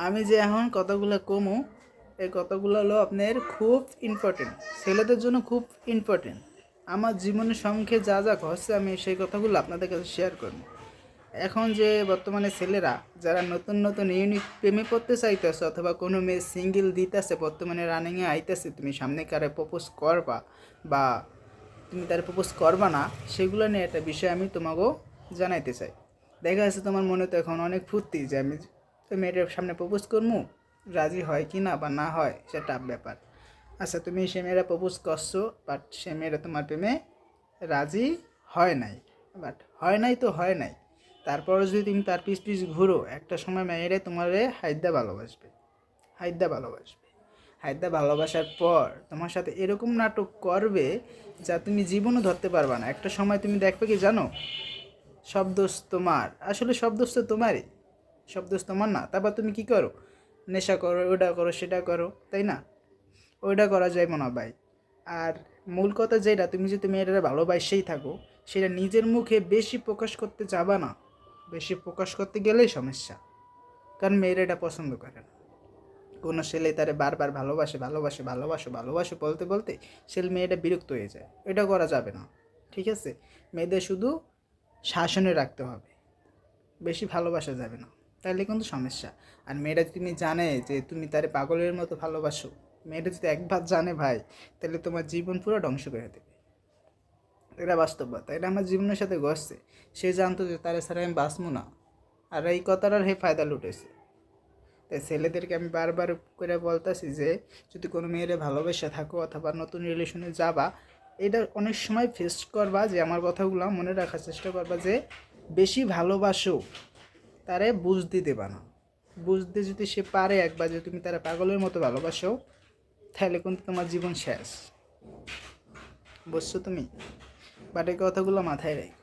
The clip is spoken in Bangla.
আমি যে এখন কতগুলো কমু, এই কতগুলো হলো আপনার খুব ইম্পর্টেন্ট, ছেলেদের জন্য খুব ইম্পর্টেন্ট। আমার জীবনের সঙ্গে যা যা ঘটছে আমি সেই কথাগুলো আপনাদের কাছে শেয়ার করব। এখন যে বর্তমানে ছেলেরা যারা নতুন নতুন ইউনিক প্রেমে পড়তে চাইতেছে অথবা কোনো মেয়ে সিঙ্গেল দিতেছে, বর্তমানে রানিংয়ে আইতেছে, তুমি সামনে কারে প্রপোজ করবা বা তুমি তার প্রপোজ করবা না, সেগুলো নিয়ে একটা বিষয় আমি তোমাকেও জানাইতে চাই। দেখা যাচ্ছে তোমার মনে তো এখন অনেক ফুর্তি যে আমি তো মেয়েটার সামনে প্রপোজ করবো, রাজি হয় কি না বা না হয় সেটা টাফ ব্যাপার। আচ্ছা, তুমি সে মেয়েরা প্রপোজ করছো, বাট সে মেয়েরা তোমার প্রেমে রাজি হয় নাই। বাট হয় নাই তো হয় নাই, তারপরে যদি তুমি তার পিছ পিছ ঘুরো, একটা সময় মেয়েরাই তোমারে হাইদ্যা ভালোবাসবে, হাইদ্যা ভালোবাসবে। হাইদ্যা ভালোবাসার পর তোমার সাথে এরকম নাটক করবে যা তুমি জীবনও ধরতে পারবে না। একটা সময় তুমি দেখবে কি জানো, সব দোষ তোমার, আসলে সব দোষ তো তোমারই, সব দোষ তোমার না। তারপর তুমি কি করো, নেশা করো, ওটা করো, সেটা করো, তাই না? ওইটা করা যাইব না ভাই। আর মূল কথা যেটা, তুমি যদি মেয়েটারে ভালোবাসেই থাকো, সেটা নিজের মুখে বেশি প্রকাশ করতে যাবা না। বেশি প্রকাশ করতে গেলেই সমস্যা, কারণ মেয়েরা এটা পছন্দ করে না। কোনো ছেলে তারে বারবার ভালোবাসে ভালোবাসে ভালোবাসো ভালোবাসো বলতে বলতে ছেলে মেয়েটা বিরক্ত হয়ে যায়। এটা করা যাবে না, ঠিক আছে? মেয়েদের শুধু শাসনে রাখতে হবে, বেশি ভালোবাসা যাবে না, তাহলে কিন্তু সমস্যা। আর মেয়েটা যদি তুমি জানে যে তুমি তারে পাগলের মতো ভালোবাসো, মেয়েটা যদি একবার জানে ভাই, তাহলে তোমার জীবন পুরো ধ্বংস করে দেবে। এটা বাস্তবতা, এটা আমার জীবনের সাথে ঘটছে। সে জানতো যে তারে ছাড়া আমি বাঁচবো না, আর এই কথাটার হে ফায়দা লুটেছে। তাই ছেলেদেরকে আমি বারবার করে বলতেছি যে যদি কোনো মেয়েরে ভালোবেসে থাকো অথবা নতুন রিলেশনে যাবা, এটা অনেক সময় ফেস করবা, যে আমার কথাগুলো মনে রাখার চেষ্টা করবা যে বেশি ভালোবাসো, তারে বুঝতে দেবা না। বুঝতে যদি সে পারে একবার যে তুমি তারা পাগলের মতো ভালোবাসো, তাহলে কিন্তু তোমার জীবন শেষ। বুঝছো তুমি? বাট এই কথাগুলো মাথায় রাখো।